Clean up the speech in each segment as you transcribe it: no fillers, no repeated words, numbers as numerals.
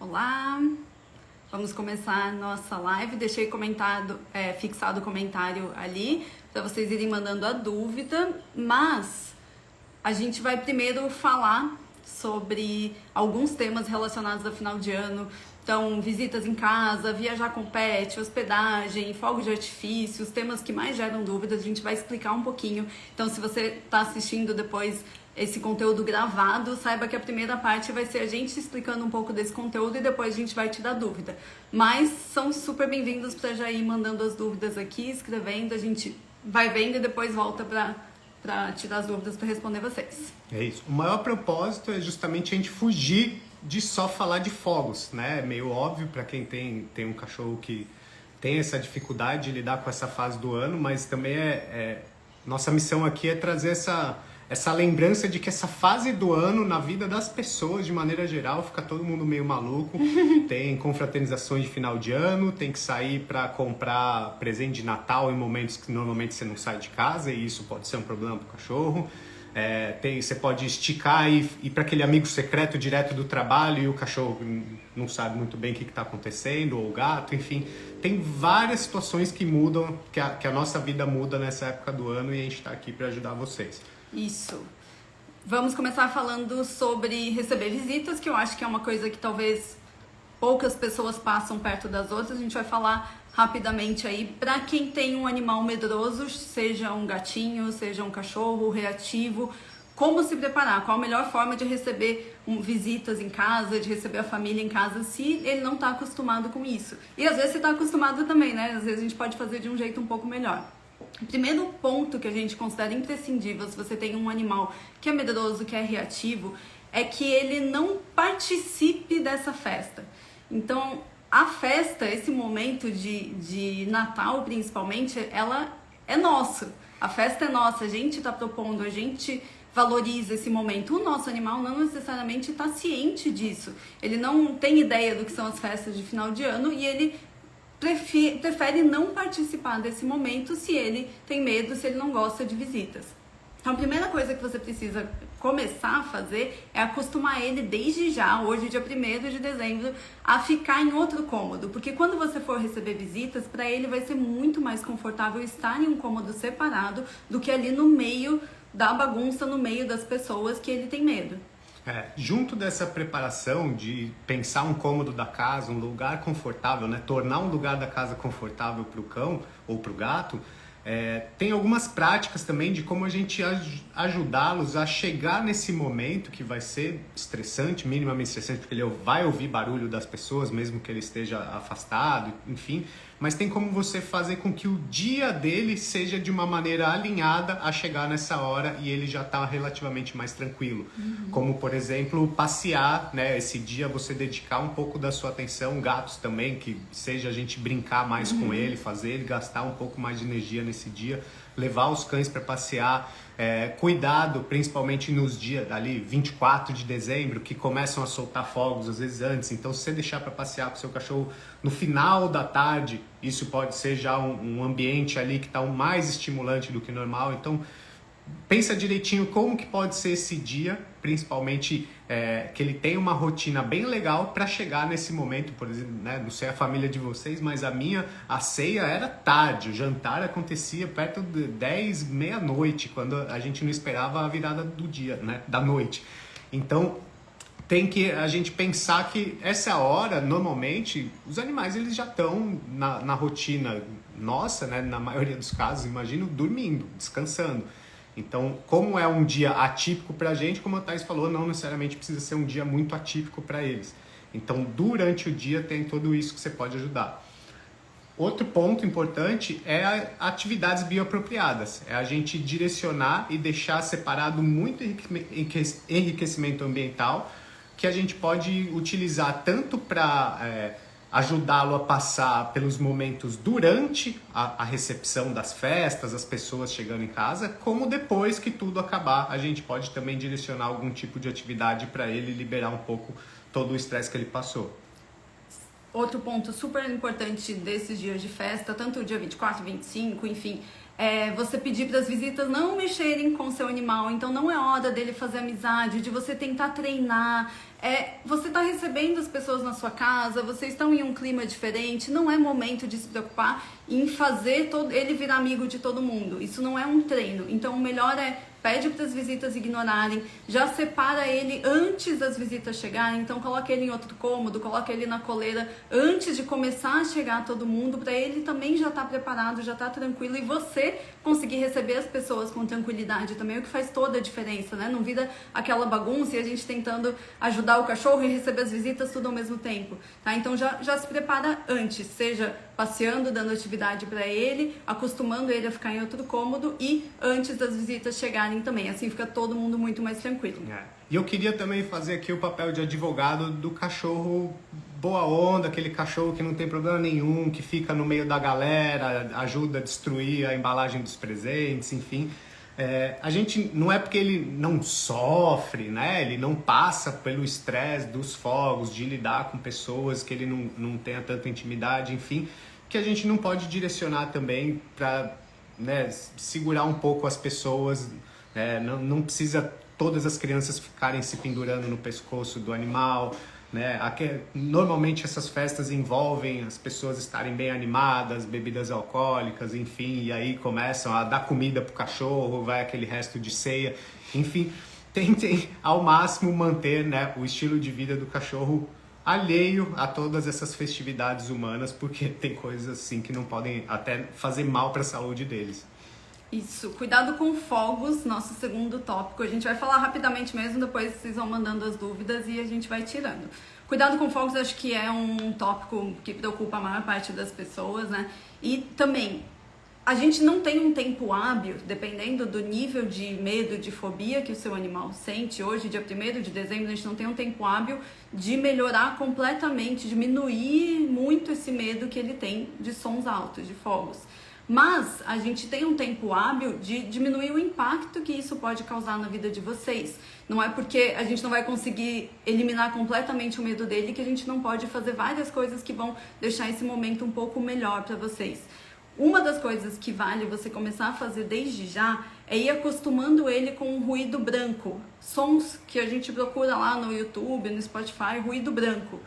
Olá, vamos começar a nossa live. Deixei fixado o comentário ali para vocês irem mandando a dúvida, mas a gente vai primeiro falar sobre alguns temas relacionados ao final de ano. Então, visitas em casa, viajar com pet, hospedagem, fogos de artifício, os temas que mais geram dúvidas, a gente vai explicar um pouquinho. Então, se você está assistindo depois esse conteúdo gravado, saiba que a primeira parte vai ser a gente explicando um pouco desse conteúdo e depois a gente vai tirar dúvida. Mas são super bem-vindos para já ir mandando as dúvidas aqui, escrevendo, a gente vai vendo e depois volta para tirar as dúvidas para responder vocês. É isso. O maior propósito é justamente a gente fugir de só falar de fogos, né? É meio óbvio para quem tem um cachorro que tem essa dificuldade de lidar com essa fase do ano, mas também nossa missão aqui é trazer essa lembrança de que essa fase do ano na vida das pessoas, de maneira geral, fica todo mundo meio maluco. Tem confraternizações de final de ano, tem que sair para comprar presente de Natal em momentos que normalmente você não sai de casa, e isso pode ser um problema para o cachorro. Você pode esticar e ir para aquele amigo secreto direto do trabalho e o cachorro não sabe muito bem o que está acontecendo, ou o gato, enfim. Tem várias situações que mudam, que a nossa vida muda nessa época do ano, e a gente está aqui para ajudar vocês. Isso. Vamos começar falando sobre receber visitas, que eu acho que é uma coisa que talvez poucas pessoas passam perto das outras. A gente vai falar rapidamente aí para quem tem um animal medroso, seja um gatinho, seja um cachorro reativo, como se preparar, qual a melhor forma de receber visitas em casa, de receber a família em casa, se ele não está acostumado com isso. E às vezes você está acostumado também, né? Às vezes a gente pode fazer de um jeito um pouco melhor. O primeiro ponto que a gente considera imprescindível se você tem um animal que é medroso, que é reativo, é que ele não participe dessa festa. Então, a festa, esse momento de Natal principalmente, ela é nossa. A festa é nossa, a gente está propondo, a gente valoriza esse momento. O nosso animal não necessariamente está ciente disso. Ele não tem ideia do que são as festas de final de ano e ele prefere não participar desse momento se ele tem medo, se ele não gosta de visitas. Então a primeira coisa que você precisa começar a fazer é acostumar ele desde já, hoje dia 1º de dezembro, a ficar em outro cômodo, porque quando você for receber visitas, para ele vai ser muito mais confortável estar em um cômodo separado do que ali no meio da bagunça, no meio das pessoas que ele tem medo. Junto dessa preparação de pensar um cômodo da casa, um lugar confortável, né? Tornar um lugar da casa confortável para o cão ou para o gato, tem algumas práticas também de como a gente ajudá-los a chegar nesse momento que vai ser estressante, minimamente estressante, porque ele vai ouvir barulho das pessoas, mesmo que ele esteja afastado, enfim. Mas tem como você fazer com que o dia dele seja de uma maneira alinhada a chegar nessa hora e ele já está relativamente mais tranquilo. Como, por exemplo, passear, né? Esse dia você dedicar um pouco da sua atenção, gatos também, que seja a gente brincar mais com ele, fazer ele gastar um pouco mais de energia nesse dia, levar os cães para passear. Cuidado, principalmente nos dias ali 24 de dezembro, que começam a soltar fogos, às vezes antes. Então, se você deixar para passear com o seu cachorro no final da tarde, isso pode ser já um ambiente ali que está mais estimulante do que normal. Então, pensa direitinho como que pode ser esse dia, principalmente que ele tenha uma rotina bem legal para chegar nesse momento. Por exemplo, né, não sei a família de vocês, mas a ceia era tarde, o jantar acontecia perto de 10, meia-noite, quando a gente não esperava a virada do dia, né, da noite. Então, tem que a gente pensar que essa hora, normalmente, os animais eles já estão na rotina nossa, né, na maioria dos casos, imagino, dormindo, descansando. Então, como é um dia atípico para a gente, como a Thais falou, não necessariamente precisa ser um dia muito atípico para eles. Então, durante o dia tem tudo isso que você pode ajudar. Outro ponto importante é atividades bioapropriadas. É a gente direcionar e deixar separado muito enriquecimento ambiental que a gente pode utilizar tanto para ajudá-lo a passar pelos momentos durante a recepção das festas, as pessoas chegando em casa, como depois que tudo acabar, a gente pode também direcionar algum tipo de atividade para ele liberar um pouco todo o estresse que ele passou. Outro ponto super importante desses dias de festa, tanto o dia 24, 25, enfim, Você pedir para as visitas não mexerem com o seu animal, então não é hora dele fazer amizade, de você tentar treinar. Você está recebendo as pessoas na sua casa, vocês estão em um clima diferente, não é momento de se preocupar em fazer ele virar amigo de todo mundo. Isso não é um treino. Então o melhor pede para as visitas ignorarem, já separa ele antes das visitas chegarem, então coloca ele em outro cômodo, coloca ele na coleira antes de começar a chegar todo mundo, para ele também já estar preparado, já estar tranquilo e você conseguir receber as pessoas com tranquilidade também, o que faz toda a diferença, né? Não vira aquela bagunça e a gente tentando ajudar o cachorro e receber as visitas tudo ao mesmo tempo, tá? Então já se prepara antes, seja passeando, dando atividade para ele, acostumando ele a ficar em outro cômodo e antes das visitas chegarem também, assim fica todo mundo muito mais tranquilo. E eu queria também fazer aqui o papel de advogado do cachorro boa onda, aquele cachorro que não tem problema nenhum, que fica no meio da galera, ajuda a destruir a embalagem dos presentes, enfim. A gente, não é porque ele não sofre, né? Ele não passa pelo estresse dos fogos, de lidar com pessoas que ele não tenha tanta intimidade, enfim, que a gente não pode direcionar também para, né, segurar um pouco as pessoas. Não precisa todas as crianças ficarem se pendurando no pescoço do animal, né? Normalmente essas festas envolvem as pessoas estarem bem animadas, bebidas alcoólicas, enfim, e aí começam a dar comida pro cachorro, vai aquele resto de ceia, enfim, tentem ao máximo manter, né, o estilo de vida do cachorro alheio a todas essas festividades humanas, porque tem coisas assim que não podem até fazer mal para a saúde deles. Isso, cuidado com fogos, nosso segundo tópico. A gente vai falar rapidamente mesmo, depois vocês vão mandando as dúvidas e a gente vai tirando. Cuidado com fogos, acho que é um tópico que preocupa a maior parte das pessoas, né? E também, a gente não tem um tempo hábil, dependendo do nível de medo, de fobia que o seu animal sente. Hoje, dia 1º de dezembro, a gente não tem um tempo hábil de melhorar completamente, diminuir muito esse medo que ele tem de sons altos, de fogos. Mas a gente tem um tempo hábil de diminuir o impacto que isso pode causar na vida de vocês. Não é porque a gente não vai conseguir eliminar completamente o medo dele que a gente não pode fazer várias coisas que vão deixar esse momento um pouco melhor para vocês. Uma das coisas que vale você começar a fazer desde já é ir acostumando ele com o ruído branco. Sons que a gente procura lá no YouTube, no Spotify, ruído branco.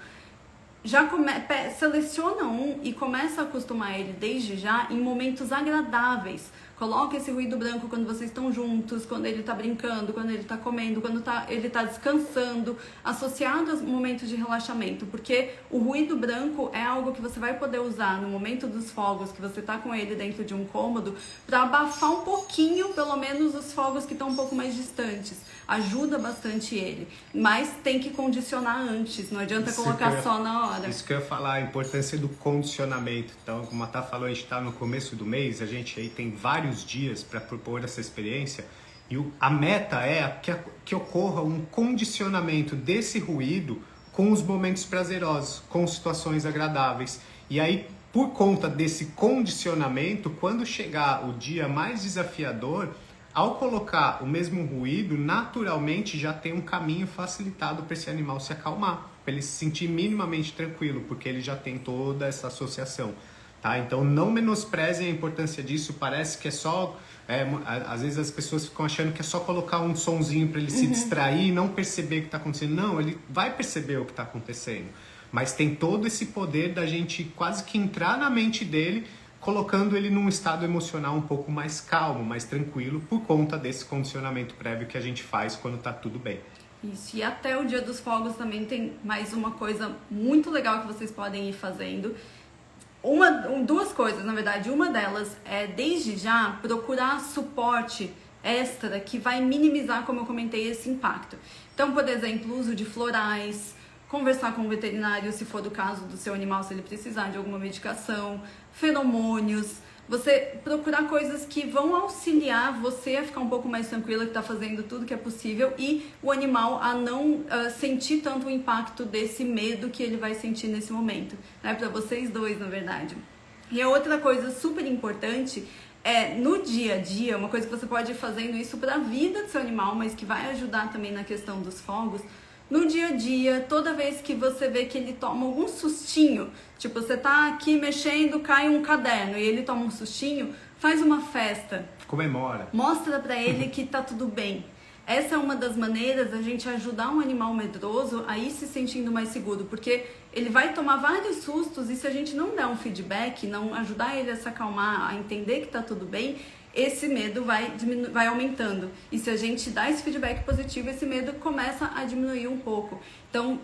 Seleciona um e começa a acostumar ele desde já em momentos agradáveis. Coloca esse ruído branco quando vocês estão juntos, quando ele está brincando, quando ele está comendo, quando ele está descansando, associado aos momentos de relaxamento, porque o ruído branco é algo que você vai poder usar no momento dos fogos, que você está com ele dentro de um cômodo, para abafar um pouquinho, pelo menos, os fogos que estão um pouco mais distantes. Ajuda bastante ele, mas tem que condicionar antes, não adianta colocar só na hora. Isso que eu ia falar, a importância do condicionamento. Então, como a Tá falou, a gente está no começo do mês, a gente aí tem vários dias para propor essa experiência e a meta é que ocorra um condicionamento desse ruído com os momentos prazerosos, com situações agradáveis. E aí, por conta desse condicionamento, quando chegar o dia mais desafiador, ao colocar o mesmo ruído, naturalmente já tem um caminho facilitado para esse animal se acalmar, para ele se sentir minimamente tranquilo, porque ele já tem toda essa associação. Tá? Então não menosprezem a importância disso, parece que é só... às vezes as pessoas ficam achando que é só colocar um sonzinho para ele se distrair e não perceber o que está acontecendo. Não, ele vai perceber o que está acontecendo. Mas tem todo esse poder da gente quase que entrar na mente dele, colocando ele num estado emocional um pouco mais calmo, mais tranquilo, por conta desse condicionamento prévio que a gente faz quando está tudo bem. Isso, e até o Dia dos Fogos também tem mais uma coisa muito legal que vocês podem ir fazendo. Duas coisas, na verdade. Uma delas é, desde já, procurar suporte extra que vai minimizar, como eu comentei, esse impacto. Então, por exemplo, o uso de florais, conversar com o veterinário se for do caso do seu animal, se ele precisar de alguma medicação, feromônios, você procurar coisas que vão auxiliar você a ficar um pouco mais tranquila, que está fazendo tudo que é possível, e o animal a não sentir tanto o impacto desse medo que ele vai sentir nesse momento, né? Para vocês dois, na verdade. E a outra coisa super importante é, no dia a dia, uma coisa que você pode ir fazendo isso para a vida do seu animal, mas que vai ajudar também na questão dos fogos. No dia a dia, toda vez que você vê que ele toma algum sustinho, tipo, você tá aqui mexendo, cai um caderno e ele toma um sustinho, faz uma festa, comemora, mostra para ele que tá tudo bem. Essa é uma das maneiras da gente ajudar um animal medroso a ir se sentindo mais seguro, porque ele vai tomar vários sustos e se a gente não der um feedback, não ajudar ele a se acalmar, a entender que tá tudo bem, esse medo vai aumentando. E se a gente dá esse feedback positivo, esse medo começa a diminuir um pouco. Então,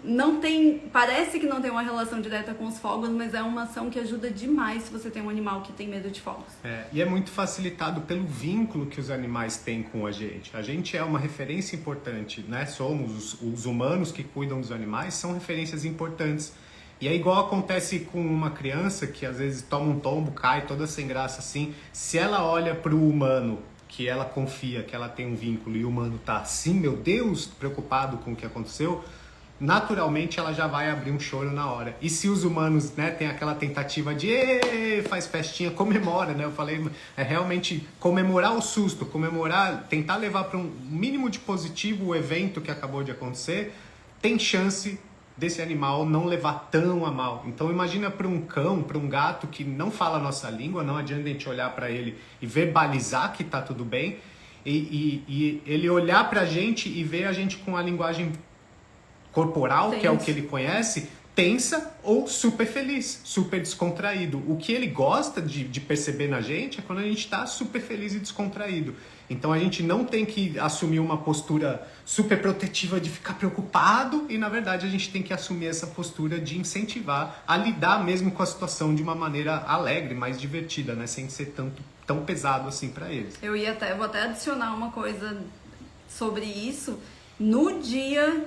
parece que não tem uma relação direta com os fogos, mas é uma ação que ajuda demais se você tem um animal que tem medo de fogos. E é muito facilitado pelo vínculo que os animais têm com a gente. A gente é uma referência importante, né? Somos os humanos que cuidam dos animais, são referências importantes. E é igual acontece com uma criança que às vezes toma um tombo, cai toda sem graça assim. Se ela olha para o humano, que ela confia, que ela tem um vínculo, e o humano tá assim, meu Deus, preocupado com o que aconteceu, naturalmente ela já vai abrir um choro na hora. E se os humanos, né, tem aquela tentativa de faz festinha, comemora, né? Eu falei, é realmente comemorar o susto, tentar levar para um mínimo de positivo o evento que acabou de acontecer, tem chance desse animal não levar tão a mal. Então imagina para um cão, para um gato que não fala a nossa língua, não adianta a gente olhar para ele e verbalizar que tá tudo bem, e ele olhar pra gente e ver a gente com a linguagem corporal, que é o que ele conhece, tensa ou super feliz, super descontraído. O que ele gosta de perceber na gente é quando a gente está super feliz e descontraído. Então a gente não tem que assumir uma postura super protetiva de ficar preocupado e na verdade a gente tem que assumir essa postura de incentivar a lidar mesmo com a situação de uma maneira alegre, mais divertida, né? Sem ser tão pesado assim para eles. Eu vou até adicionar uma coisa sobre isso. No dia,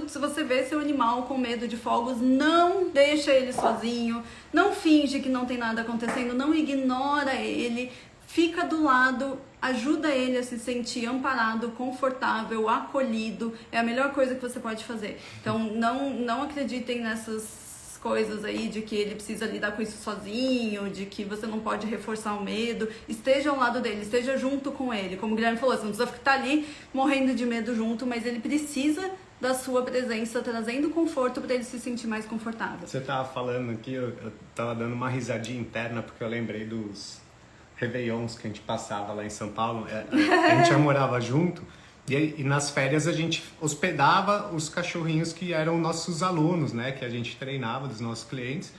se você vê seu animal com medo de fogos, não deixa ele sozinho, não finge que não tem nada acontecendo, não ignora ele, fica do lado, ajuda ele a se sentir amparado, confortável, acolhido. É a melhor coisa que você pode fazer. Então não acreditem nessas coisas aí de que ele precisa lidar com isso sozinho, de que você não pode reforçar o medo. Esteja ao lado dele, esteja junto com ele. Como o Guilherme falou, você não precisa estar ali morrendo de medo junto, mas ele precisa da sua presença, trazendo conforto para ele se sentir mais confortável. Você tava falando aqui, eu tava dando uma risadinha interna porque eu lembrei dos réveillons que a gente passava lá em São Paulo. A gente já morava junto e nas férias a gente hospedava os cachorrinhos que eram nossos alunos, né? Que a gente treinava, dos nossos clientes.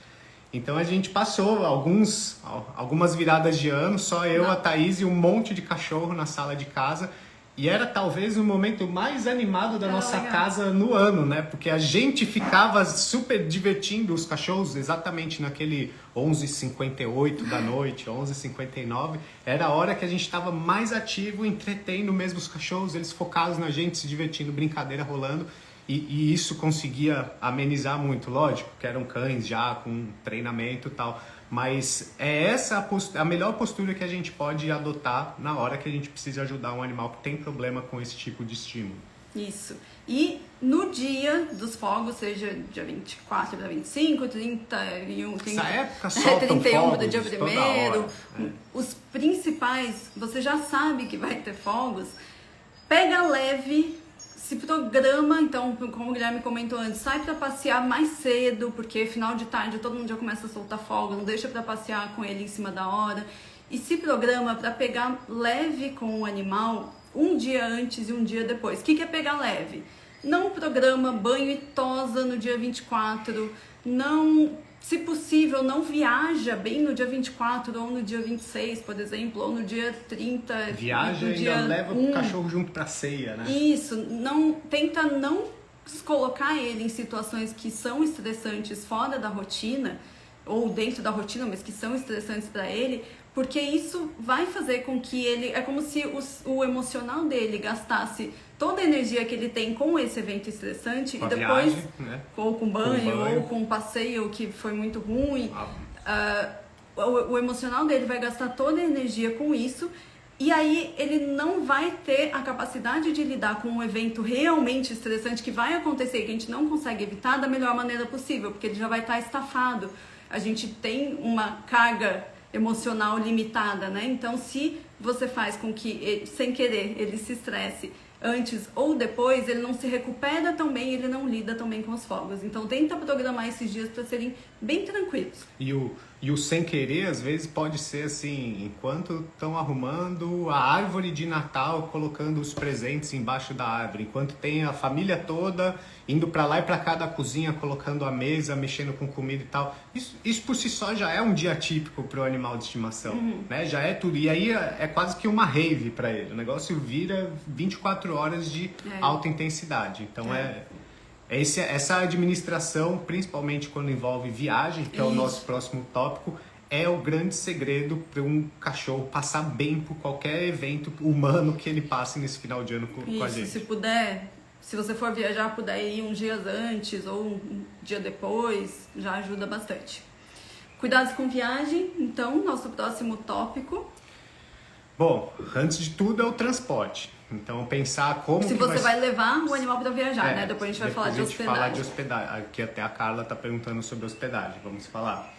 Então a gente passou algumas viradas de ano, só eu, a Thaís e um monte de cachorro na sala de casa. E era talvez o momento mais animado da nossa casa no ano, né? Porque a gente ficava super divertindo os cachorros exatamente naquele 11h58 da noite, 11h59. Era a hora que a gente estava mais ativo, entretendo mesmo os cachorros, eles focados na gente, se divertindo, brincadeira rolando. E isso conseguia amenizar muito, lógico, que eram cães já com treinamento e tal. Mas é essa a melhor postura que a gente pode adotar na hora que a gente precisa ajudar um animal que tem problema com esse tipo de estímulo. Isso. E no dia dos fogos, seja dia 24 para 25, 31, 30, essa época soltam 31 fogos do dia toda 1º, hora. os principais, você já sabe que vai ter fogos, pega leve, se programa, então, como o Guilherme comentou antes, sai para passear mais cedo, porque final de tarde todo mundo já começa a soltar fogos, não deixa para passear com ele em cima da hora. E se programa para pegar leve com o animal um dia antes e um dia depois. O que é pegar leve? Não programa banho e tosa no dia 24, não, se possível, não viaja bem no dia 24 ou no dia 26, por exemplo, ou no dia 30. Viaja e ainda leva o cachorro junto pra ceia, né? Isso, tenta não colocar ele em situações que são estressantes fora da rotina, ou dentro da rotina, mas que são estressantes para ele, porque isso vai fazer com que ele... É como se o emocional dele gastasse toda a energia que ele tem com esse evento estressante com e depois, viagem, né? ou com banho, ou com um passeio que foi muito ruim. O emocional dele vai gastar toda a energia com isso e aí ele não vai ter a capacidade de lidar com um evento realmente estressante que vai acontecer e que a gente não consegue evitar da melhor maneira possível, porque ele já vai estar estafado. A gente tem uma carga emocional limitada, né? Então, se você faz com que, sem querer, ele se estresse antes ou depois, ele não se recupera tão bem, ele não lida tão bem com os fogos. Então tenta programar esses dias para serem bem tranquilos. E o sem querer, às vezes, pode ser assim, enquanto estão arrumando a árvore de Natal, colocando os presentes embaixo da árvore, enquanto tem a família toda indo para lá e para cá da cozinha, colocando a mesa, mexendo com comida e tal. Isso por si só já é um dia típico para o animal de estimação, né? Já é tudo. E aí é quase que uma rave para ele. O negócio vira 24 horas de alta intensidade. Então essa administração, principalmente quando envolve viagem, que é o nosso próximo tópico, é o grande segredo para um cachorro passar bem por qualquer evento humano que ele passe nesse final de ano com a gente. Se puder, se você for viajar, puder ir uns dias antes ou um dia depois, já ajuda bastante. Cuidados com viagem, então, nosso próximo tópico. Bom, antes de tudo é o transporte. Então, pensar como se que você vai levar o animal para viajar, né? Depois a gente vai falar de hospedagem. Falar de hospedagem. Aqui até a Carla está perguntando sobre hospedagem. Vamos falar.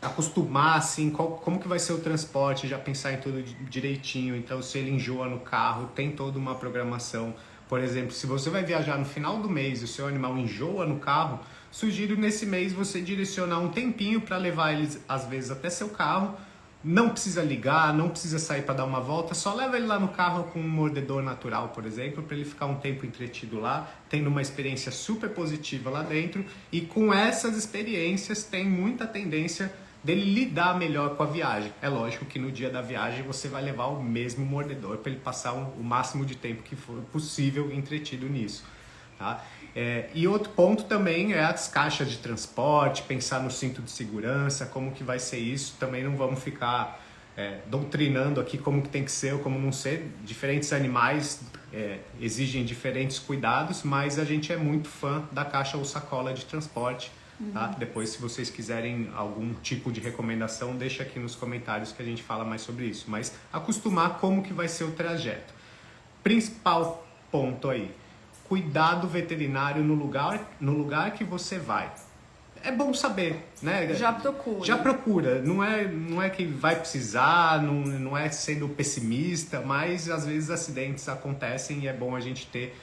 Acostumar, assim, como que vai ser o transporte, já pensar em tudo direitinho. Então, se ele enjoa no carro, tem toda uma programação. Por exemplo, se você vai viajar no final do mês e o seu animal enjoa no carro, sugiro nesse mês você direcionar um tempinho para levar eles, às vezes, até seu carro. Não precisa ligar, não precisa sair para dar uma volta, só leva ele lá no carro com um mordedor natural, por exemplo, para ele ficar um tempo entretido lá, tendo uma experiência super positiva lá dentro. E com essas experiências tem muita tendência dele lidar melhor com a viagem. É lógico que no dia da viagem você vai levar o mesmo mordedor para ele passar o máximo de tempo que for possível entretido nisso. Tá? E outro ponto também é as caixas de transporte, pensar no cinto de segurança, como que vai ser isso. Também não vamos ficar doutrinando aqui como que tem que ser ou como não ser. Diferentes animais exigem diferentes cuidados, mas a gente é muito fã da caixa ou sacola de transporte. Tá? Depois, se vocês quiserem algum tipo de recomendação, deixa aqui nos comentários que a gente fala mais sobre isso. Mas acostumar como que vai ser o trajeto. Principal ponto aí. Cuidado veterinário no lugar que você vai. É bom saber, né? Já procura. Já procura. Não é que vai precisar, não é sendo pessimista, mas às vezes acidentes acontecem e é bom a gente ter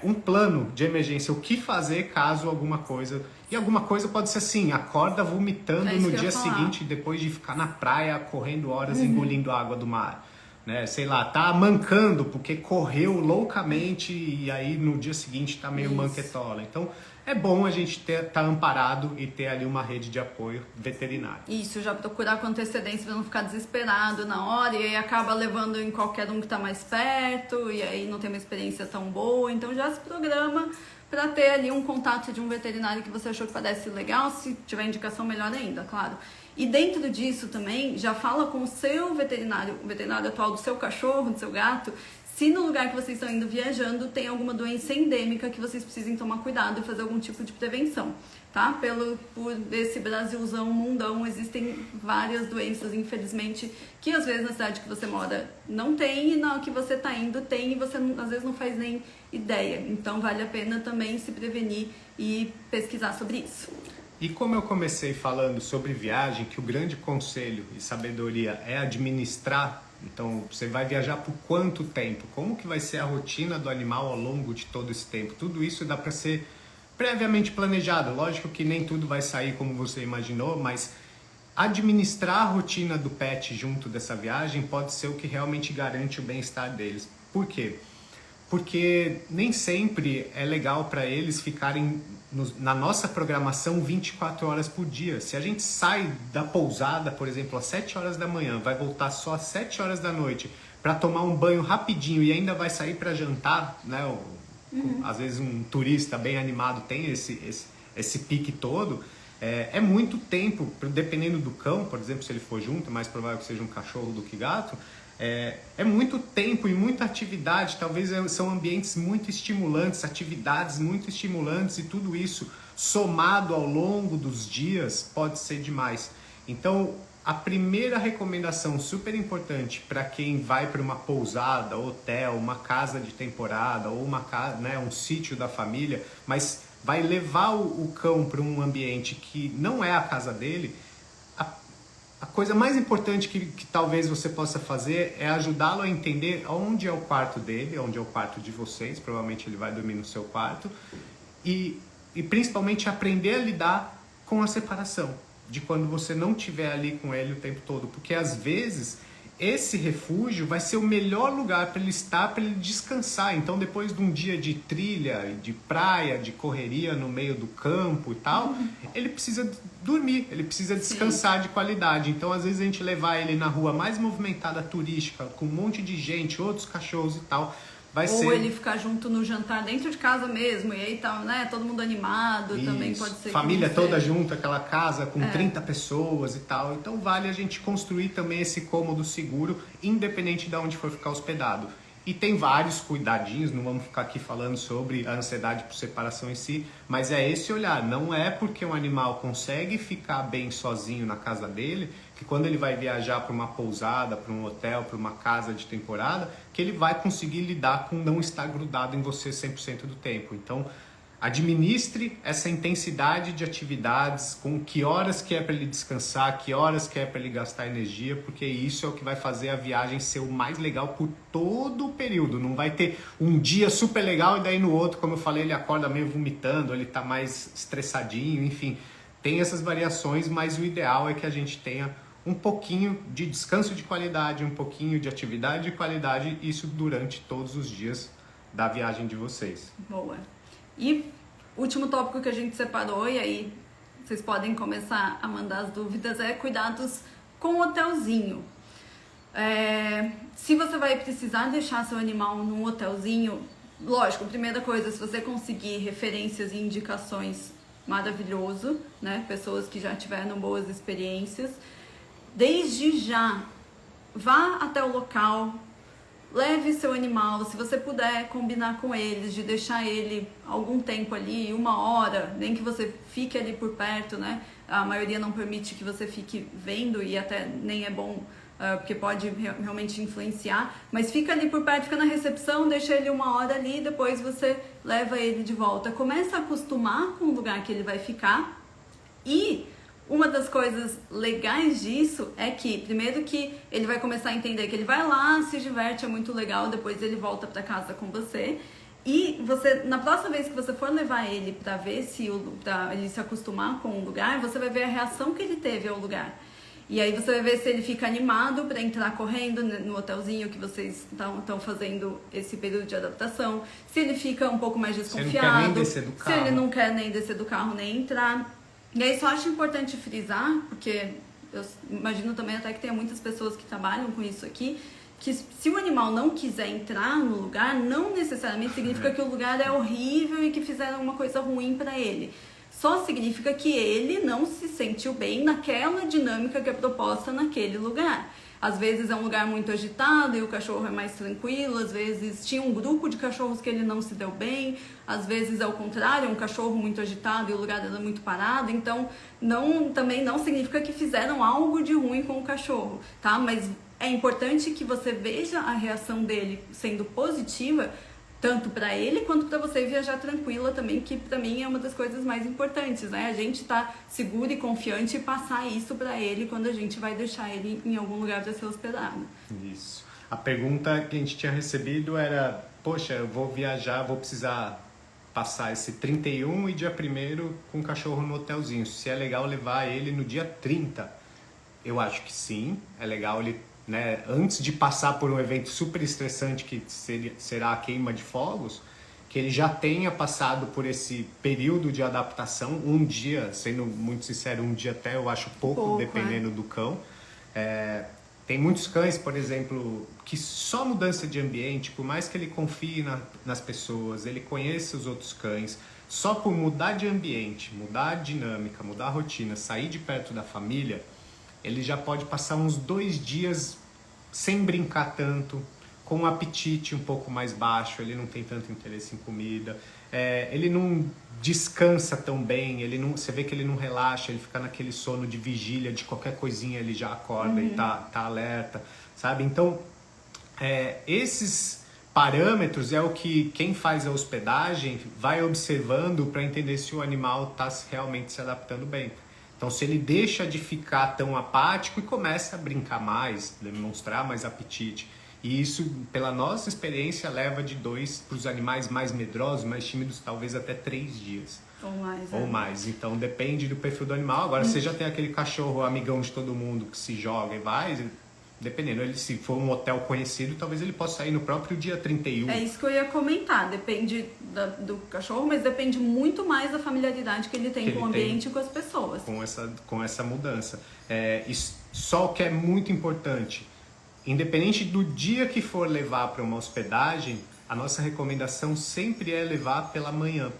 um plano de emergência. O que fazer caso alguma coisa... E alguma coisa pode ser assim, acorda vomitando no dia seguinte, depois de ficar na praia, correndo horas, engolindo água do mar. Né, sei lá, tá mancando porque correu loucamente e aí no dia seguinte tá meio manquetola. Então é bom a gente tá amparado e ter ali uma rede de apoio veterinário. Isso, já procurar com antecedência para não ficar desesperado na hora e aí acaba levando em qualquer um que tá mais perto e aí não tem uma experiência tão boa. Então já se programa para ter ali um contato de um veterinário que você achou que parece legal, se tiver indicação melhor ainda, claro. E dentro disso também, já fala com o seu veterinário, o veterinário atual do seu cachorro, do seu gato, se no lugar que vocês estão indo viajando tem alguma doença endêmica que vocês precisem tomar cuidado e fazer algum tipo de prevenção, tá? por esse Brasilzão, mundão, existem várias doenças, infelizmente, que às vezes na cidade que você mora não tem e na que você está indo tem e você às vezes não faz nem ideia. Então vale a pena também se prevenir e pesquisar sobre isso. E como eu comecei falando sobre viagem, que o grande conselho e sabedoria é administrar, então você vai viajar por quanto tempo? Como que vai ser a rotina do animal ao longo de todo esse tempo? Tudo isso dá para ser previamente planejado. Lógico que nem tudo vai sair como você imaginou, mas administrar a rotina do pet junto dessa viagem pode ser o que realmente garante o bem-estar deles. Por quê? Porque nem sempre é legal para eles ficarem na nossa programação 24 horas por dia. Se a gente sai da pousada, por exemplo, às 7 horas da manhã, vai voltar só às 7 horas da noite para tomar um banho rapidinho e ainda vai sair para jantar, né? Às vezes um turista bem animado tem esse pique todo. É muito tempo, dependendo do cão, por exemplo, se ele for junto, é mais provável que seja um cachorro do que gato. É muito tempo e muita atividade, talvez são ambientes muito estimulantes, atividades muito estimulantes e tudo isso somado ao longo dos dias pode ser demais. Então, a primeira recomendação super importante para quem vai para uma pousada, hotel, uma casa de temporada ou uma casa, né, um sítio da família, mas vai levar o cão para um ambiente que não é a casa dele, a coisa mais importante que talvez você possa fazer é ajudá-lo a entender onde é o quarto dele, onde é o quarto de vocês, provavelmente ele vai dormir no seu quarto, e principalmente aprender a lidar com a separação, de quando você não estiver ali com ele o tempo todo, porque às vezes esse refúgio vai ser o melhor lugar para ele estar, para ele descansar. Então, depois de um dia de trilha, de praia, de correria no meio do campo e tal, ele precisa dormir, ele precisa descansar de qualidade. Então, às vezes a gente levar ele na rua mais movimentada, turística, com um monte de gente, outros cachorros e tal, ou ele ficar junto no jantar dentro de casa mesmo, e aí tá, né, todo mundo animado. Isso. Também pode ser. Família toda junto, aquela casa com 30 pessoas e tal. Então vale a gente construir também esse cômodo seguro, independente de onde for ficar hospedado. E tem vários cuidadinhos, não vamos ficar aqui falando sobre a ansiedade por separação em si, mas é esse olhar. Não é porque um animal consegue ficar bem sozinho na casa dele, que quando ele vai viajar para uma pousada, para um hotel, para uma casa de temporada, que ele vai conseguir lidar com não estar grudado em você 100% do tempo. Então, administre essa intensidade de atividades, com que horas que é para ele descansar, que horas que é para ele gastar energia, porque isso é o que vai fazer a viagem ser o mais legal por todo o período. Não vai ter um dia super legal e daí no outro, como eu falei, ele acorda meio vomitando, ele está mais estressadinho, enfim. Tem essas variações, mas o ideal é que a gente tenha um pouquinho de descanso de qualidade, um pouquinho de atividade de qualidade, isso durante todos os dias da viagem de vocês. Boa. E último tópico que a gente separou, e aí vocês podem começar a mandar as dúvidas, é cuidados com o hotelzinho. Se você vai precisar deixar seu animal num hotelzinho, lógico, primeira coisa, se você conseguir referências e indicações, maravilhoso, né? Pessoas que já tiveram boas experiências. Desde já, vá até o local, leve seu animal, se você puder combinar com eles, de deixar ele algum tempo ali, 1 hora, nem que você fique ali por perto, né? A maioria não permite que você fique vendo e até nem é bom, porque pode realmente influenciar, mas fica ali por perto, fica na recepção, deixa ele 1 hora ali, depois você leva ele de volta. Começa a acostumar com o lugar que ele vai ficar. E uma das coisas legais disso é que, primeiro que ele vai começar a entender que ele vai lá, se diverte, é muito legal, depois ele volta para casa com você. E você, na próxima vez que você for levar ele para ver se pra ele se acostumar com o lugar, você vai ver a reação que ele teve ao lugar. E aí você vai ver se ele fica animado para entrar correndo no hotelzinho que vocês estão fazendo esse período de adaptação. Se ele fica um pouco mais desconfiado, se ele não quer nem descer do carro, nem entrar. E aí só acho importante frisar, porque eu imagino também até que tenha muitas pessoas que trabalham com isso aqui, que se o animal não quiser entrar no lugar, não necessariamente significa que o lugar é horrível e que fizeram uma coisa ruim para ele. Só significa que ele não se sentiu bem naquela dinâmica que é proposta naquele lugar. Às vezes é um lugar muito agitado e o cachorro é mais tranquilo, às vezes tinha um grupo de cachorros que ele não se deu bem, às vezes ao contrário, um cachorro muito agitado e o lugar era muito parado, então também não significa que fizeram algo de ruim com o cachorro, tá? Mas é importante que você veja a reação dele sendo positiva, tanto para ele quanto para você viajar tranquila também, que para mim é uma das coisas mais importantes, né? A gente tá seguro e confiante e passar isso para ele quando a gente vai deixar ele em algum lugar para ser hospedado. Isso. A pergunta que a gente tinha recebido era, poxa, eu vou viajar, vou precisar passar esse 31 e dia 1º com o cachorro no hotelzinho. Se é legal levar ele no dia 30? Eu acho que sim, é legal ele, né, antes de passar por um evento super estressante que será a queima de fogos, que ele já tenha passado por esse período de adaptação, um dia, sendo muito sincero, um dia até eu acho pouco dependendo do cão. Tem muitos cães, por exemplo, que só mudança de ambiente, por mais que ele confie nas pessoas, ele conheça os outros cães, só por mudar de ambiente, mudar a dinâmica, mudar a rotina, sair de perto da família, ele já pode passar uns 2 dias sem brincar tanto, com um apetite um pouco mais baixo, ele não tem tanto interesse em comida, ele não descansa tão bem, você vê que ele não relaxa, ele fica naquele sono de vigília, de qualquer coisinha ele já acorda e tá alerta, sabe? Então, esses parâmetros é o que quem faz a hospedagem vai observando para entender se o animal está realmente se adaptando bem. Então, se ele deixa de ficar tão apático e começa a brincar mais, demonstrar mais apetite. E isso, pela nossa experiência, leva de 2 para os animais mais medrosos, mais tímidos, talvez até 3 dias. Ou mais. Então, depende do perfil do animal. Agora, você já tem aquele cachorro amigão de todo mundo que se joga e vai... Dependendo, ele, se for um hotel conhecido, talvez ele possa sair no próprio dia 31. É isso que eu ia comentar. Depende do cachorro, mas depende muito mais da familiaridade que ele tem com o ambiente e com as pessoas. Com essa mudança. Só o que é muito importante, independente do dia que for levar para uma hospedagem, a nossa recomendação sempre é levar pela manhã.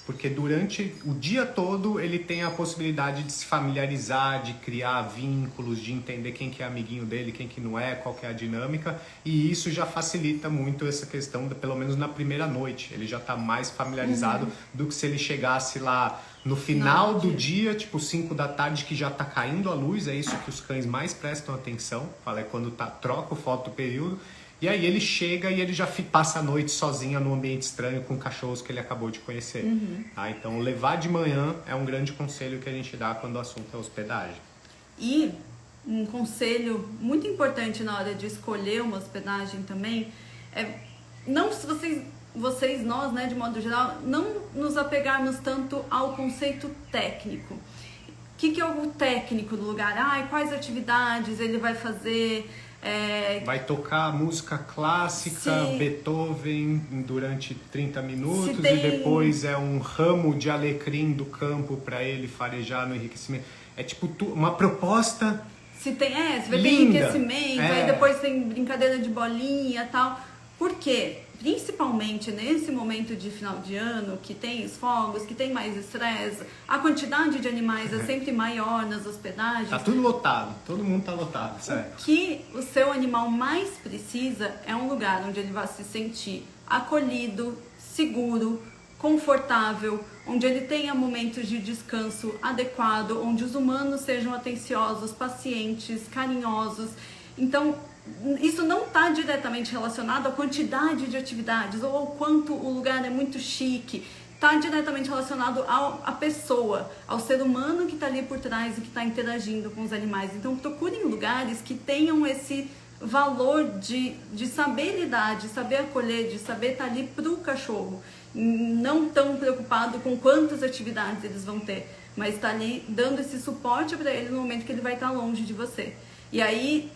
Porque durante o dia todo ele tem a possibilidade de se familiarizar, de criar vínculos, de entender quem que é amiguinho dele, quem que não é, qual que é a dinâmica. E isso já facilita muito essa questão, pelo menos na primeira noite. Ele já está mais familiarizado do que se ele chegasse lá no final do dia, tipo 5 da tarde, que já está caindo a luz. É isso que os cães mais prestam atenção. Fala, é quando troca o foto do período. E aí ele chega e ele já passa a noite sozinho num ambiente estranho com cachorros que ele acabou de conhecer. Tá? Então levar de manhã é um grande conselho que a gente dá quando o assunto é hospedagem. E um conselho muito importante na hora de escolher uma hospedagem também é não vocês, nós, né, de modo geral, não nos apegarmos tanto ao conceito técnico. O que é o técnico do lugar? Quais atividades ele vai fazer? Vai tocar música clássica, Sim. Beethoven durante 30 minutos e depois é um ramo de alecrim do campo para ele farejar no enriquecimento. É tipo uma proposta se vai linda. ter enriquecimento, aí depois tem brincadeira de bolinha e tal. Por quê? Principalmente nesse momento de final de ano, que tem os fogos, que tem mais estresse, a quantidade de animais é sempre maior nas hospedagens. Tá tudo lotado, todo mundo tá lotado, sério. O que o seu animal mais precisa é um lugar onde ele vai se sentir acolhido, seguro, confortável, onde ele tenha momentos de descanso adequado, onde os humanos sejam atenciosos, pacientes, carinhosos. Então, isso não está diretamente relacionado à quantidade de atividades ou ao quanto o lugar é muito chique. Está diretamente relacionado à pessoa, ao ser humano que está ali por trás e que está interagindo com os animais. Então, procurem lugares que tenham esse valor de saber lidar, de saber acolher, de saber estar ali para o cachorro. Não tão preocupado com quantas atividades eles vão ter, mas está ali dando esse suporte para ele no momento que ele vai estar longe de você. E aí,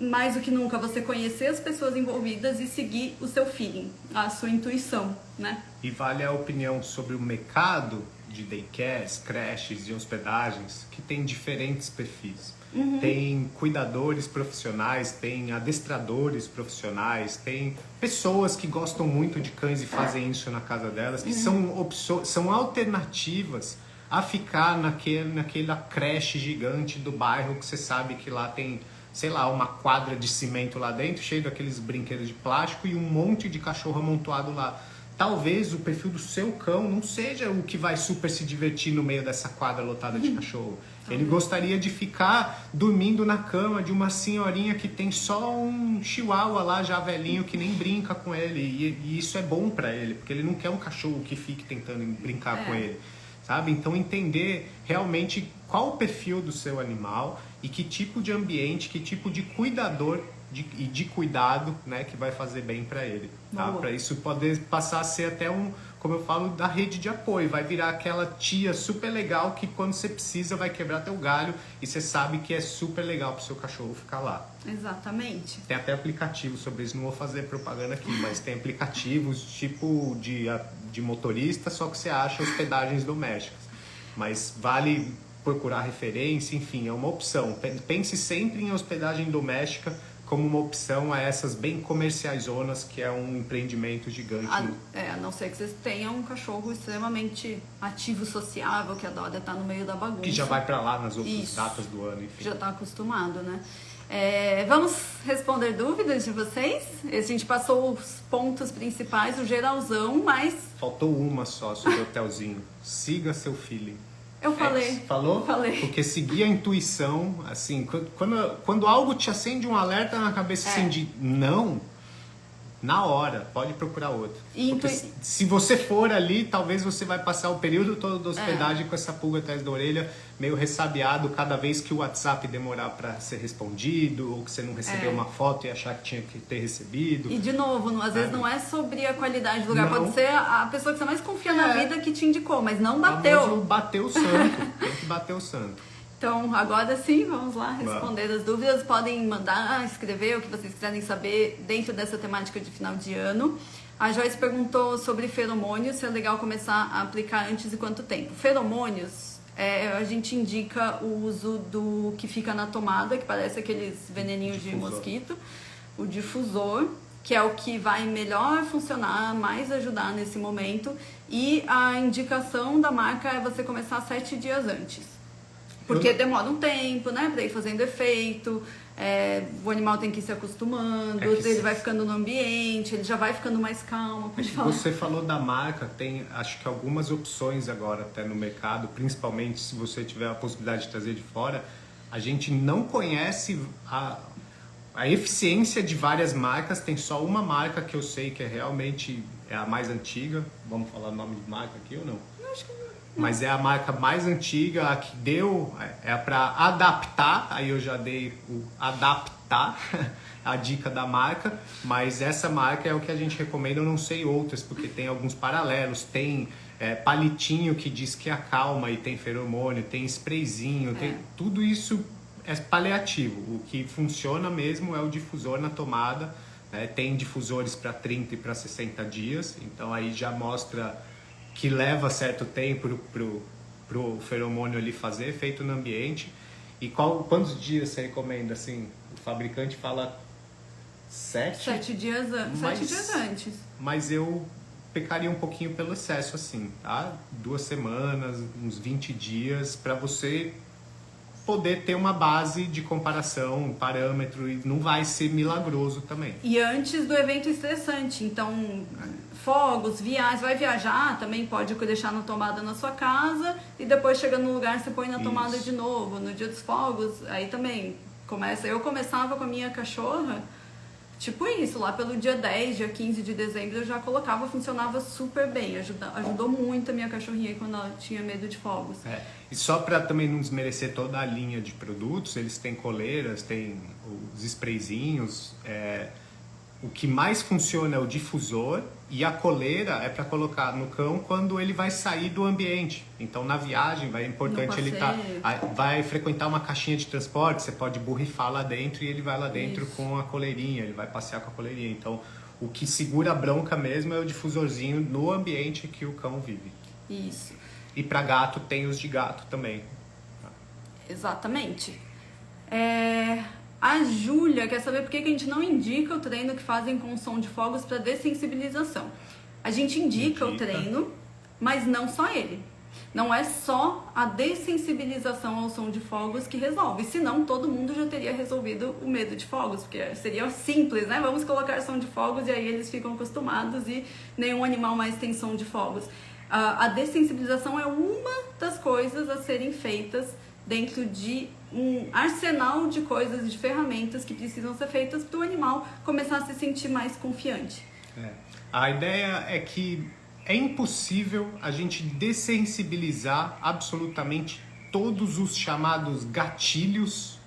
mais do que nunca, você conhecer as pessoas envolvidas e seguir o seu feeling, a sua intuição, né? E vale a opinião sobre o mercado de daycares, creches e hospedagens, que tem diferentes perfis. Tem cuidadores profissionais, tem adestradores profissionais, tem pessoas que gostam muito de cães e fazem isso na casa delas, que são alternativas a ficar naquela creche gigante do bairro que você sabe que lá tem, sei lá, uma quadra de cimento lá dentro, cheio daqueles brinquedos de plástico e um monte de cachorro amontoado lá. Talvez o perfil do seu cão não seja o que vai super se divertir no meio dessa quadra lotada de cachorro. Ele gostaria de ficar dormindo na cama de uma senhorinha que tem só um chihuahua lá, já velhinho, que nem brinca com ele. E isso é bom pra ele, porque ele não quer um cachorro que fique tentando brincar com ele. Sabe? Então entender realmente qual o perfil do seu animal e que tipo de ambiente, que tipo de cuidador e de cuidado, né, que vai fazer bem para ele. Tá? Para isso poder passar a ser até como eu falo, da rede de apoio. Vai virar aquela tia super legal que quando você precisa vai quebrar teu galho e você sabe que é super legal pro seu cachorro ficar lá. Exatamente. Tem até aplicativo sobre isso, não vou fazer propaganda aqui, mas tem aplicativos tipo de motorista, só que você acha hospedagens domésticas. Mas vale procurar referência, enfim, é uma opção. Pense sempre em hospedagem doméstica como uma opção a essas bem comerciais zonas, que é um empreendimento gigante. A não ser que vocês tenham um cachorro extremamente ativo, sociável, que adora estar no meio da bagunça. Que já vai para lá nas outras datas do ano, enfim. Já está acostumado, né? Vamos responder dúvidas de vocês? A gente passou os pontos principais, o geralzão, mas... Faltou uma só sobre o hotelzinho. Siga seu feeling. Eu falei. Falou? Falei. Porque seguir a intuição, assim, quando algo te acende um alerta na cabeça assim de não na hora, pode procurar outro. E Porque se você for ali, talvez você vai passar o período todo da hospedagem com essa pulga atrás da orelha, meio ressabiado cada vez que o WhatsApp demorar para ser respondido, ou que você não recebeu uma foto e achar que tinha que ter recebido. E de novo, às vezes não é sobre a qualidade do lugar, Não. pode ser a pessoa que você mais confia na vida que te indicou, mas não bateu. Bateu o santo, tem que bater o santo. Então, agora sim, vamos lá responder as dúvidas. Podem mandar, escrever o que vocês quiserem saber dentro dessa temática de final de ano. A Joyce perguntou sobre feromônios, se é legal começar a aplicar antes e quanto tempo. Feromônios, a gente indica o uso do que fica na tomada, que parece aqueles veneninhos de mosquito, o difusor, que é o que vai melhor funcionar, mais ajudar nesse momento. E a indicação da marca é você começar 7 dias antes. Porque demora um tempo, né, pra ir fazendo efeito, o animal tem que ir se acostumando, ele vai ficando no ambiente, ele já vai ficando mais calmo. Pode falar. Você falou da marca, tem acho que algumas opções agora até no mercado, principalmente se você tiver a possibilidade de trazer de fora. A gente não conhece a eficiência de várias marcas, tem só uma marca que eu sei que realmente é a mais antiga. Vamos falar o nome de marca aqui ou não? Acho que não. Mas é a marca mais antiga, a que deu, para adaptar, aí eu já dei o adaptar, a dica da marca, mas essa marca é o que a gente recomenda, eu não sei outras, porque tem alguns paralelos, tem palitinho que diz que acalma e tem feromônio, tem sprayzinho, tem, tudo isso é paliativo, o que funciona mesmo é o difusor na tomada, né? Tem difusores para 30 e para 60 dias, então aí já mostra que leva certo tempo pro feromônio ali fazer, feito no ambiente. E quantos dias você recomenda? Assim, o fabricante fala 7? 7 dias antes. Mas eu pecaria um pouquinho pelo excesso, assim, tá? 2 semanas, uns 20 dias, para você poder ter uma base de comparação, um parâmetro, e não vai ser milagroso também. E antes do evento estressante, então fogos, vai viajar, também pode deixar na tomada na sua casa e depois chega no lugar você põe na tomada de novo. No dia dos fogos, aí também eu começava com a minha cachorra, tipo isso, lá pelo dia 10, dia 15 de dezembro eu já colocava, funcionava super bem, ajudou muito a minha cachorrinha quando ela tinha medo de fogos. E só para também não desmerecer toda a linha de produtos, eles têm coleiras, tem os sprayzinhos, o que mais funciona é o difusor e a coleira é para colocar no cão quando ele vai sair do ambiente. Então na viagem é importante ele vai frequentar uma caixinha de transporte, você pode borrifar lá dentro e ele vai lá dentro com a coleirinha, ele vai passear com a coleirinha. Então o que segura a bronca mesmo é o difusorzinho no ambiente que o cão vive. Isso. E para gato tem os de gato também. Exatamente. A Júlia quer saber por que a gente não indica o treino que fazem com som de fogos para dessensibilização. A gente indica o treino, mas não só ele. Não é só a dessensibilização ao som de fogos que resolve. Senão, todo mundo já teria resolvido o medo de fogos. Porque seria simples, né? Vamos colocar som de fogos e aí eles ficam acostumados e nenhum animal mais tem som de fogos. A dessensibilização é uma das coisas a serem feitas dentro de um arsenal de coisas, de ferramentas que precisam ser feitas para o animal começar a se sentir mais confiante. A ideia é que é impossível a gente dessensibilizar absolutamente todos os chamados gatilhos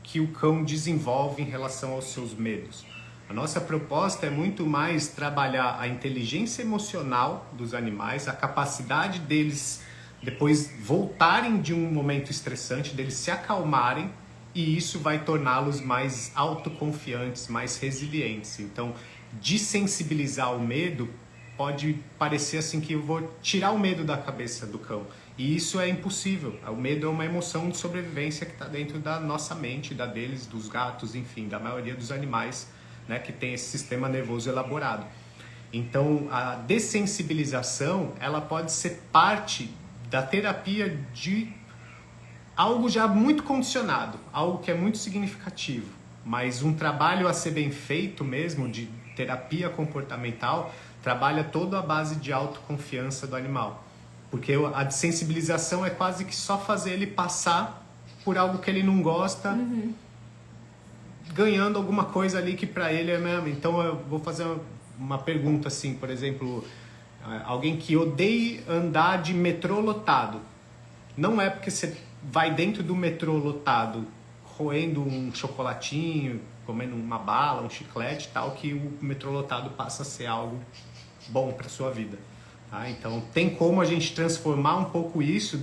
que o cão desenvolve em relação aos seus medos. A nossa proposta é muito mais trabalhar a inteligência emocional dos animais, a capacidade deles depois voltarem de um momento estressante, deles se acalmarem, e isso vai torná-los mais autoconfiantes, mais resilientes. Então, desensibilizar o medo pode parecer assim que eu vou tirar o medo da cabeça do cão. E isso é impossível. O medo é uma emoção de sobrevivência que está dentro da nossa mente, da deles, dos gatos, enfim, da maioria dos animais, né, que tem esse sistema nervoso elaborado. Então, a dessensibilização, ela pode ser parte da terapia de algo já muito condicionado, algo que é muito significativo, mas um trabalho a ser bem feito mesmo, de terapia comportamental, trabalha toda a base de autoconfiança do animal. Porque a dessensibilização é quase que só fazer ele passar por algo que ele não gosta ganhando alguma coisa ali que para ele é mesmo. Então eu vou fazer uma pergunta assim, por exemplo, alguém que odeia andar de metrô lotado. Não é porque você vai dentro do metrô lotado roendo um chocolatinho, comendo uma bala, um chiclete e tal, que o metrô lotado passa a ser algo bom para sua vida. Tá? Então tem como a gente transformar um pouco isso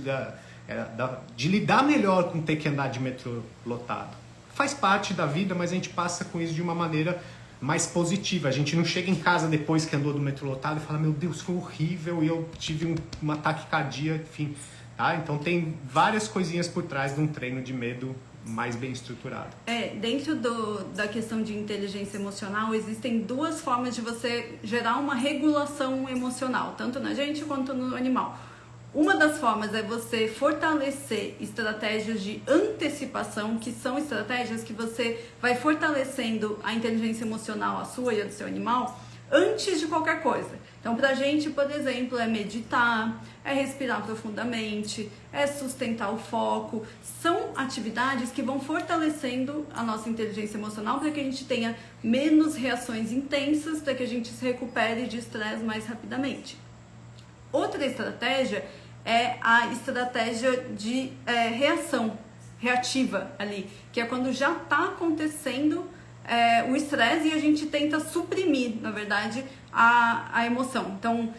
de lidar melhor com ter que andar de metrô lotado. Faz parte da vida, mas a gente passa com isso de uma maneira mais positiva. A gente não chega em casa depois que andou do metrô lotado e fala, meu Deus, foi horrível e eu tive um ataque cardíaco, enfim. Tá? Então tem várias coisinhas por trás de um treino de medo mais bem estruturado. Dentro da questão de inteligência emocional, existem duas formas de você gerar uma regulação emocional, tanto na gente quanto no animal. Uma das formas é você fortalecer estratégias de antecipação, que são estratégias que você vai fortalecendo a inteligência emocional, a sua e a do seu animal, antes de qualquer coisa. Então, pra gente, por exemplo, é meditar, é respirar profundamente, é sustentar o foco. São atividades que vão fortalecendo a nossa inteligência emocional para que a gente tenha menos reações intensas, para que a gente se recupere de estresse mais rapidamente. Outra estratégia é a estratégia de reação, reativa ali, que é quando já está acontecendo o estresse e a gente tenta suprimir, na verdade, a emoção. Então,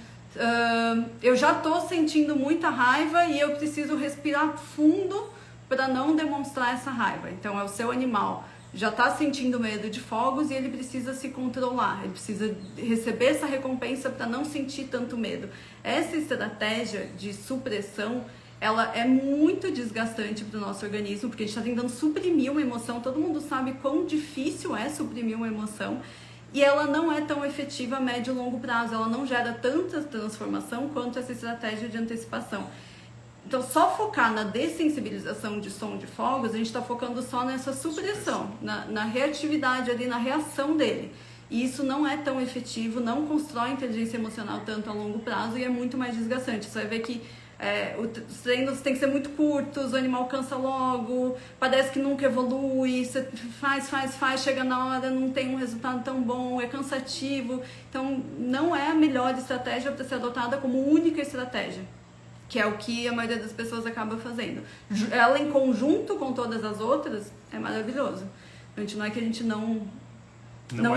eu já estou sentindo muita raiva e eu preciso respirar fundo para não demonstrar essa raiva. Então, é o seu animal já está sentindo medo de fogos e ele precisa se controlar, ele precisa receber essa recompensa para não sentir tanto medo. Essa estratégia de supressão, ela é muito desgastante para o nosso organismo, porque a gente está tentando suprimir uma emoção. Todo mundo sabe quão difícil é suprimir uma emoção, e ela não é tão efetiva a médio e longo prazo, ela não gera tanta transformação quanto essa estratégia de antecipação. Então, só focar na dessensibilização de som de fogos, a gente está focando só nessa supressão, na reatividade ali, na reação dele. E isso não é tão efetivo, não constrói inteligência emocional tanto a longo prazo e é muito mais desgastante. Você vai ver que os treinos têm que ser muito curtos, o animal cansa logo, parece que nunca evolui, você faz, chega na hora, não tem um resultado tão bom, é cansativo. Então, não é a melhor estratégia para ser adotada como única estratégia, que é o que a maioria das pessoas acaba fazendo. Ela em conjunto com todas as outras é maravilhoso. A gente não é que a gente não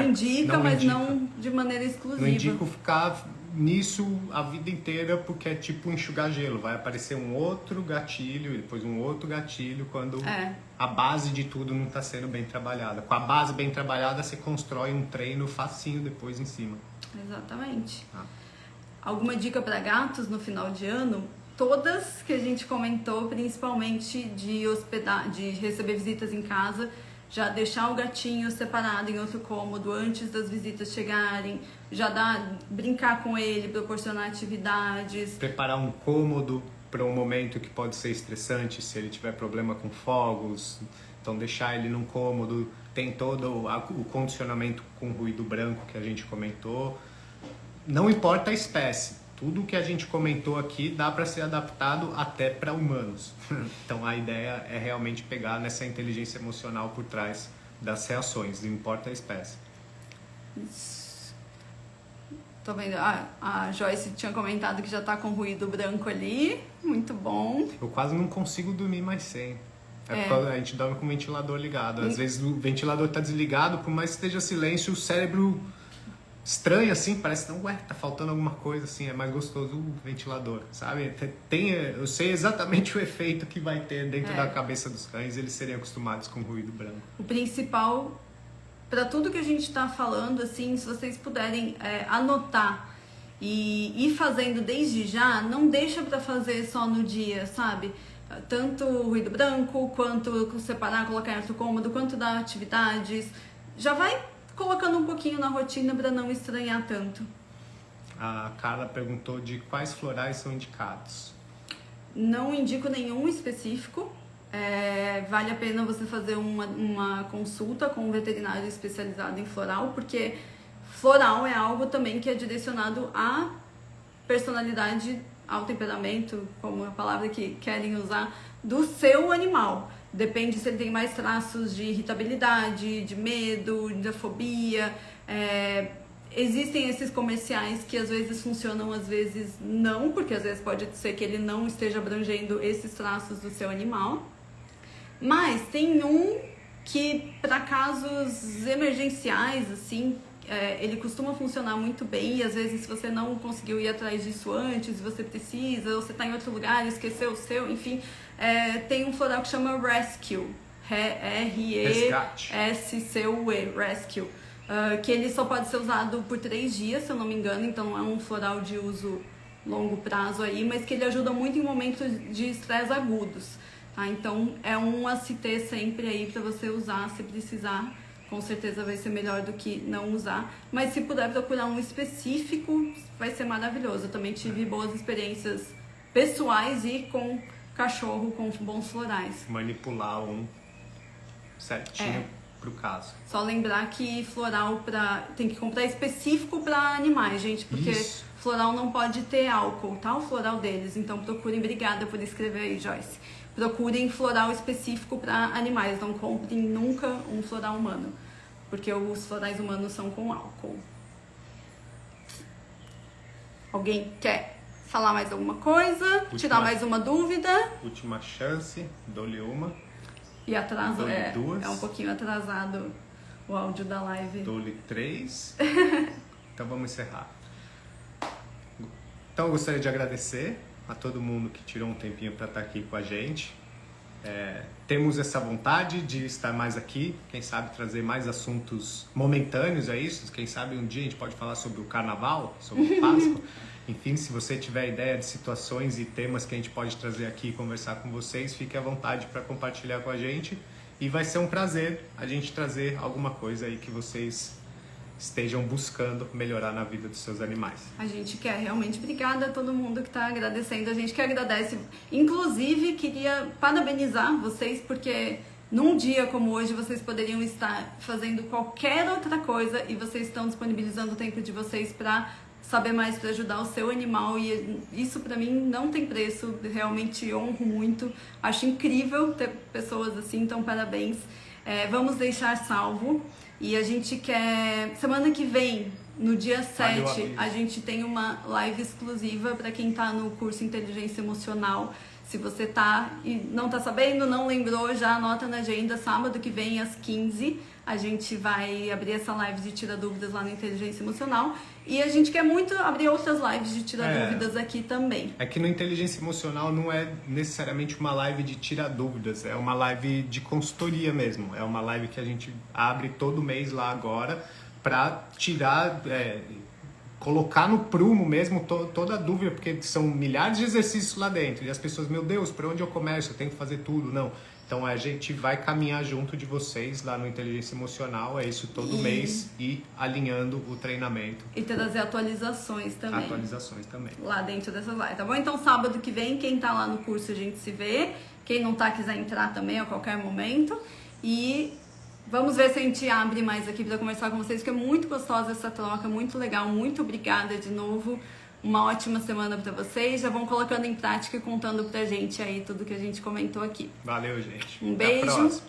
indica, mas não de maneira exclusiva. Não indico ficar nisso a vida inteira, porque é tipo enxugar gelo. Vai aparecer um outro gatilho e depois um outro gatilho quando a base de tudo não está sendo bem trabalhada. Com a base bem trabalhada, você constrói um treino facinho depois em cima. Exatamente. Alguma dica para gatos no final de ano? Todas que a gente comentou, principalmente de receber visitas em casa, já deixar o gatinho separado em outro cômodo antes das visitas chegarem, brincar com ele, proporcionar atividades. Preparar um cômodo para um momento que pode ser estressante, se ele tiver problema com fogos, então deixar ele num cômodo, tem todo o condicionamento com ruído branco que a gente comentou. Não importa a espécie. Tudo que a gente comentou aqui dá para ser adaptado até para humanos. Então a ideia é realmente pegar nessa inteligência emocional por trás das reações, não importa a espécie. Tô vendo, a Joyce tinha comentado que já tá com ruído branco ali, muito bom. Eu quase não consigo dormir mais sem. Porque a gente dorme com o ventilador ligado. Às vezes o ventilador tá desligado, por mais que esteja silêncio, o cérebro estranho assim, parece que tá faltando alguma coisa assim, é mais gostoso o ventilador, sabe? Eu sei exatamente o efeito que vai ter dentro da cabeça dos cães, eles serem acostumados com ruído branco. O principal, para tudo que a gente está falando, assim, se vocês puderem anotar e ir fazendo desde já, não deixa para fazer só no dia, sabe? Tanto o ruído branco, quanto separar, colocar em outro cômodo, quanto dar atividades, já vai colocando um pouquinho na rotina para não estranhar tanto. A Carla perguntou de quais florais são indicados. Não indico nenhum específico. Vale a pena você fazer uma consulta com um veterinário especializado em floral, porque floral é algo também que é direcionado à personalidade, ao temperamento, como a palavra que querem usar, do seu animal. Depende se ele tem mais traços de irritabilidade, de medo, de fobia. Existem esses comerciais que às vezes funcionam, às vezes não, porque às vezes pode ser que ele não esteja abrangendo esses traços do seu animal. Mas tem um que, para casos emergenciais, assim, ele costuma funcionar muito bem. E às vezes, se você não conseguiu ir atrás disso antes, você precisa, ou você está em outro lugar, esqueceu o seu, enfim, tem um floral que chama Rescue. R-E-S-C-U-E, Rescue. Que ele só pode ser usado por 3 dias, se eu não me engano, então não é um floral de uso longo prazo aí, mas que ele ajuda muito em momentos de estresse agudos, tá? Então é um a se ter sempre aí para você usar, se precisar, com certeza vai ser melhor do que não usar, mas se puder procurar um específico, vai ser maravilhoso. Eu também tive boas experiências pessoais e com cachorro com bons florais. Manipular um certinho pro caso. Só lembrar que floral tem que comprar específico para animais, gente, porque floral não pode ter álcool, tá? O floral deles. Então procurem, obrigada por escrever aí, Joyce. Procurem floral específico para animais, não comprem nunca um floral humano, porque os florais humanos são com álcool. Alguém quer falar mais alguma coisa? Tirar mais uma dúvida? Última chance, dou-lhe uma. E atrasa, duas. É um pouquinho atrasado o áudio da live. Dou-lhe 3. Então vamos encerrar. Então eu gostaria de agradecer a todo mundo que tirou um tempinho para estar aqui com a gente. Temos essa vontade de estar mais aqui, quem sabe trazer mais assuntos momentâneos a isso. Quem sabe um dia a gente pode falar sobre o carnaval, sobre o Páscoa. Enfim, se você tiver ideia de situações e temas que a gente pode trazer aqui e conversar com vocês, fique à vontade para compartilhar com a gente. E vai ser um prazer a gente trazer alguma coisa aí que vocês estejam buscando melhorar na vida dos seus animais. A gente quer realmente, obrigada a todo mundo que está agradecendo, a gente que agradece. Inclusive, queria parabenizar vocês, porque num dia como hoje vocês poderiam estar fazendo qualquer outra coisa e vocês estão disponibilizando o tempo de vocês para saber mais, para ajudar o seu animal, e isso para mim não tem preço, realmente honro muito, acho incrível ter pessoas assim, então parabéns. Vamos deixar salvo, e a gente quer, semana que vem, no dia 7, a gente tem uma live exclusiva para quem tá no curso Inteligência Emocional. Se você tá e não tá sabendo, não lembrou, já anota na agenda, sábado que vem às 15, a gente vai abrir essa live de Tira Dúvidas lá no Inteligência Emocional. E a gente quer muito abrir outras lives de Tira Dúvidas aqui também. É que no Inteligência Emocional não é necessariamente uma live de Tira Dúvidas, é uma live de consultoria mesmo. É uma live que a gente abre todo mês lá agora para tirar... colocar no prumo mesmo toda a dúvida, porque são milhares de exercícios lá dentro. E as pessoas, meu Deus, por onde eu começo? Eu tenho que fazer tudo? Não. Então a gente vai caminhar junto de vocês lá no Inteligência Emocional, é isso todo mês, e alinhando o treinamento. E trazer atualizações também. Atualizações também. Lá dentro dessas lives, tá bom? Então sábado que vem, quem tá lá no curso a gente se vê. Quem não tá, quiser entrar também a qualquer momento. E... vamos ver se a gente abre mais aqui para conversar com vocês, porque é muito gostosa essa troca, muito legal. Muito obrigada de novo. Uma ótima semana para vocês. Já vão colocando em prática e contando pra gente aí tudo que a gente comentou aqui. Valeu, gente. Um beijo. Até a próxima.